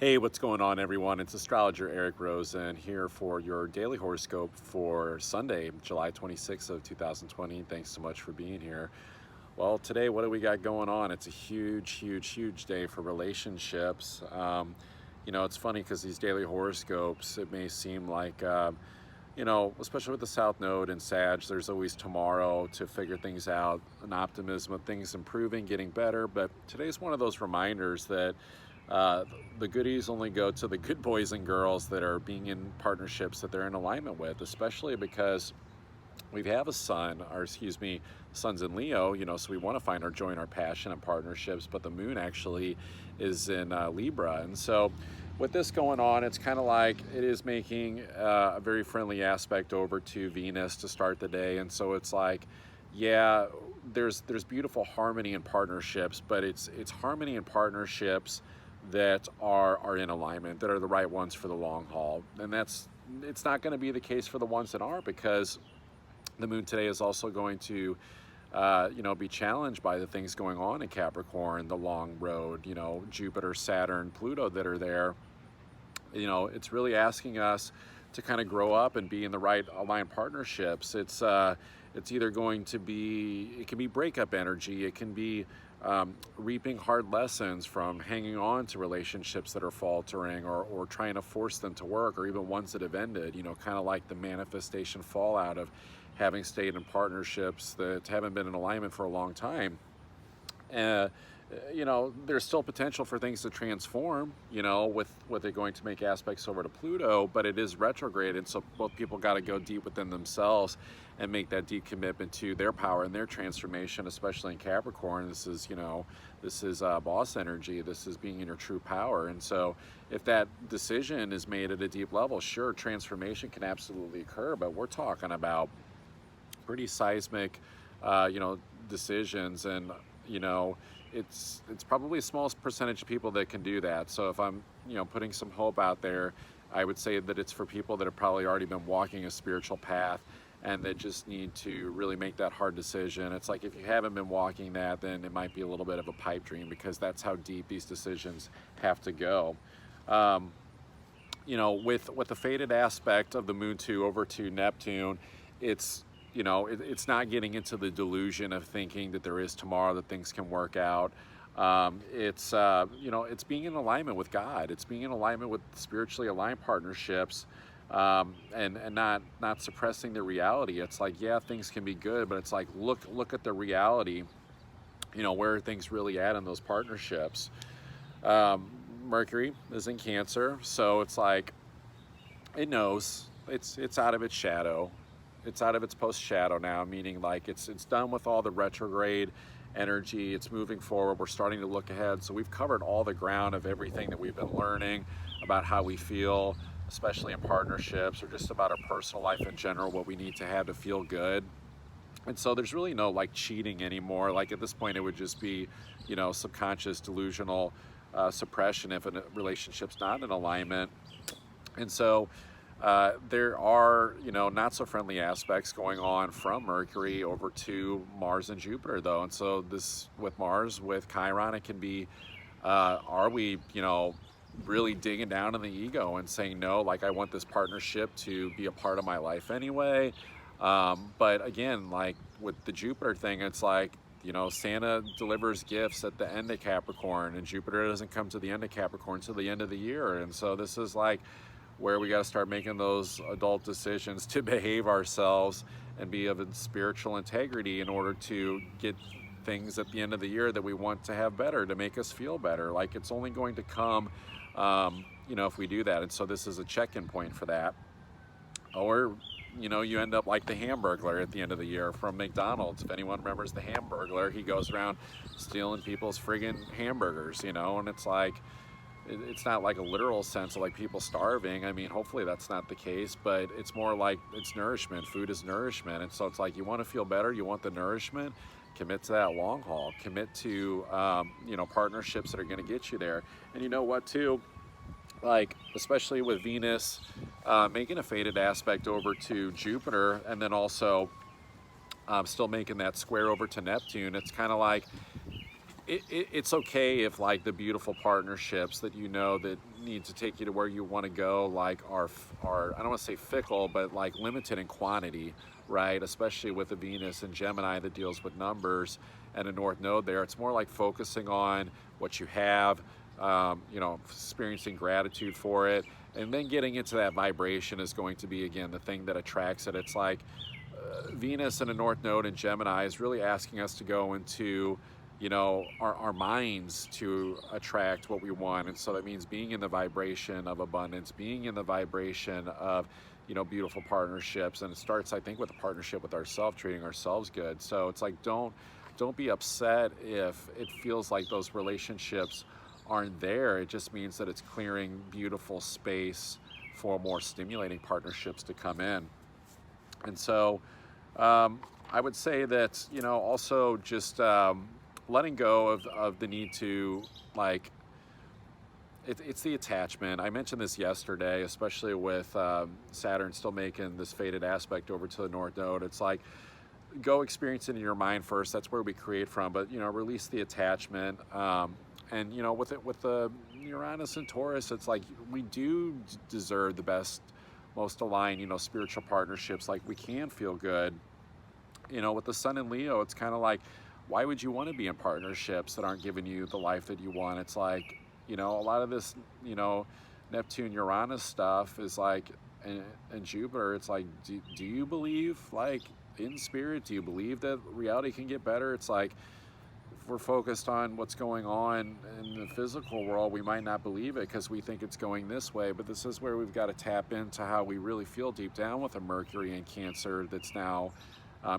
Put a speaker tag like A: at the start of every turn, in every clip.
A: Hey, what's going on, everyone? It's astrologer Eric Rosen here for your daily horoscope for Sunday, July 26th of 2020. Thanks so much for being here. Well, today, what do we got going on? It's a huge day for relationships. It's funny because these daily horoscopes, it may seem like, especially with the South Node and Sag, there's always tomorrow to figure things out, an optimism of things improving, getting better. But today's one of those reminders that uh, the goodies only go to the good boys and girls that are being in partnerships that they're in alignment with, especially because we have a sun, or excuse me, sun's in Leo, so we want to find our joy and our passion and partnerships, but the moon actually is in Libra. And so with this going on, it's kind of like it is making a very friendly aspect over to Venus to start the day. And so it's like, yeah, there's beautiful harmony in partnerships, but it's harmony in partnerships that are in alignment, that are the right ones for the long haul. And it's not going to be the case for the ones that aren't, because the moon today is also going to be challenged by the things going on in Capricorn, the long road, Jupiter, Saturn, Pluto that are there. It's really asking us to kind of grow up and be in the right aligned partnerships. It's either going to be, it can be breakup energy, it can be reaping hard lessons from hanging on to relationships that are faltering, or trying to force them to work, or even ones that have ended, kind of like the manifestation fallout of having stayed in partnerships that haven't been in alignment for a long time. Uh, there's still potential for things to transform, with what they're going to make aspects over to Pluto, but it is retrograde. And so both people got to go deep within themselves and make that deep commitment to their power and their transformation, especially in Capricorn. This is boss energy. This is being in your true power. And so if that decision is made at a deep level, sure, transformation can absolutely occur, but we're talking about pretty seismic, decisions. And, it's probably the smallest percentage of people that can do that. So if I'm, putting some hope out there, I would say that it's for people that have probably already been walking a spiritual path and that just need to really make that hard decision. It's like, if you haven't been walking that, then it might be a little bit of a pipe dream, because that's how deep these decisions have to go. With the faded aspect of the moon over to Neptune, it's it's not getting into the delusion of thinking that there is tomorrow, that things can work out. It's being in alignment with God. It's being in alignment with spiritually aligned partnerships, and not suppressing the reality. It's like, yeah, things can be good, but it's like, look at the reality. Where are things really at in those partnerships? Mercury is in Cancer, so it's like, it knows it's out of its shadow. It's out of its post shadow now, meaning like it's done with all the retrograde energy. It's moving forward. We're starting to look ahead. So we've covered all the ground of everything that we've been learning about how we feel, especially in partnerships, or just about our personal life in general, what we need to have to feel good. And so there's really no like cheating anymore. Like at this point, it would just be, subconscious delusional suppression if a relationship's not in alignment. And so there are, not so friendly aspects going on from Mercury over to Mars and Jupiter, though. And so this, with Mars, with Chiron, it can be, are we, really digging down in the ego and saying, no, like, I want this partnership to be a part of my life anyway. But again, like with the Jupiter thing, it's like, Santa delivers gifts at the end of Capricorn, and Jupiter doesn't come to the end of Capricorn till the end of the year. And so this is like where we got to start making those adult decisions to behave ourselves and be of a spiritual integrity in order to get things at the end of the year that we want to have better, to make us feel better. Like, it's only going to come, if we do that. And so this is a check-in point for that. Or, you end up like the Hamburglar at the end of the year from McDonald's. If anyone remembers the Hamburglar, he goes around stealing people's friggin' hamburgers, and it's like, it's not like a literal sense of like people starving. I mean, hopefully that's not the case, but it's more like it's nourishment. Food is nourishment. And so it's like, you want to feel better, you want the nourishment, commit to that long haul, commit to, partnerships that are going to get you there. And you know what, too? Like, especially with Venus making a faded aspect over to Jupiter, and then also still making that square over to Neptune, it's kind of like, it's okay if like the beautiful partnerships that you know that need to take you to where you want to go like are I don't want to say fickle, but like limited in quantity, right? Especially with the Venus and Gemini that deals with numbers and a North Node there. It's more like focusing on what you have, you know, experiencing gratitude for it, and then getting into that vibration is going to be again the thing that attracts it. It's like Venus and a North Node in Gemini is really asking us to go into, you know, our minds to attract what we want. And so that means being in the vibration of abundance, being in the vibration of, you know, beautiful partnerships. And it starts, I think, with a partnership with ourselves, treating ourselves good. So it's like, don't be upset if it feels like those relationships aren't there. It just means that it's clearing beautiful space for more stimulating partnerships to come in. And so I would say that, you know, also just letting go of the need to, like, it's the attachment. I mentioned this yesterday, especially with Saturn still making this faded aspect over to the North Node. It's like, go experience it in your mind first. That's where we create from. But, you know, release the attachment. And, you know, with the Uranus and Taurus, it's like we do deserve the best, most aligned, you know, spiritual partnerships. Like, we can feel good. You know, with the Sun in Leo, it's kind of like, why would you want to be in partnerships that aren't giving you the life that you want? It's like, you know, a lot of this, you know, Neptune, Uranus stuff is like, and Jupiter, it's like, do you believe, like, in spirit? Do you believe that reality can get better? It's like, if we're focused on what's going on in the physical world, we might not believe it because we think it's going this way. But this is where we've got to tap into how we really feel deep down with a Mercury and Cancer that's now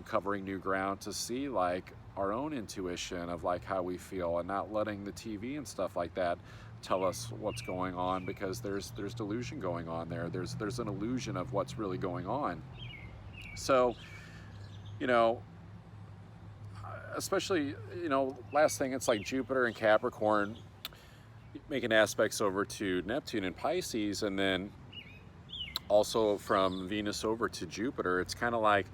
A: covering new ground, to see like our own intuition of like how we feel, and not letting the TV and stuff like that tell us what's going on, because there's delusion going on there. There's an illusion of what's really going on. So, you know, especially, you know, last thing, it's like Jupiter and Capricorn making aspects over to Neptune and Pisces, and then also from Venus over to Jupiter. It's kind of like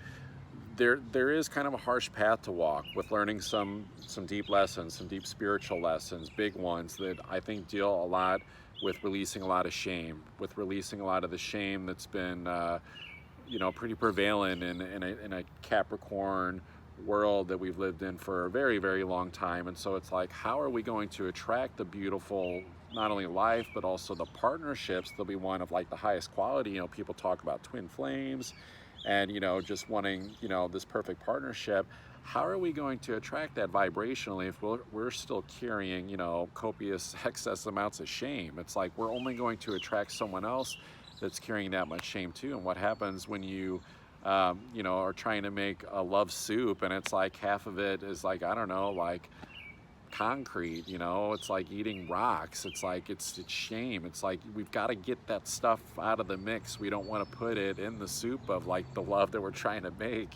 A: there is kind of a harsh path to walk with learning some deep lessons, some deep spiritual lessons, big ones that I think deal a lot with releasing a lot of shame, with releasing a lot of the shame that's been you know, pretty prevalent in a Capricorn world that we've lived in for a very, very long time. And so it's like, how are we going to attract the beautiful, not only life, but also the partnerships? They'll be one of like the highest quality. You know, people talk about twin flames and, you know, just wanting, you know, this perfect partnership. How are we going to attract that vibrationally if we're still carrying, you know, copious excess amounts of shame? It's like, we're only going to attract someone else that's carrying that much shame too. And what happens when you you know, are trying to make a love soup and it's like half of it is like, I don't know, like concrete, you know, it's like eating rocks. It's like, it's shame. It's like, we've got to get that stuff out of the mix. We don't want to put it in the soup of like the love that we're trying to make,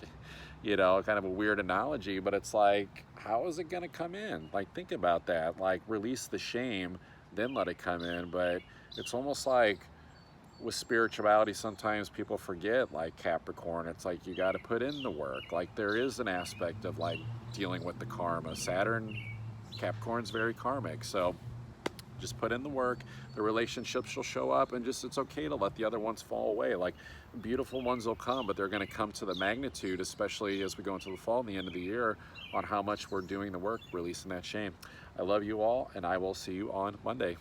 A: you know, kind of a weird analogy, but it's like, how is it going to come in? Like, think about that, like release the shame, then let it come in. But it's almost like, with spirituality, sometimes people forget, like Capricorn, it's like you got to put in the work. Like, there is an aspect of like dealing with the karma. Saturn, Capricorn's very karmic, so just put in the work. The relationships will show up, and just, it's okay to let the other ones fall away. Like, beautiful ones will come, but they're going to come to the magnitude, especially as we go into the fall and the end of the year, on how much we're doing the work, releasing that shame. I love you all, and I will see you on Monday.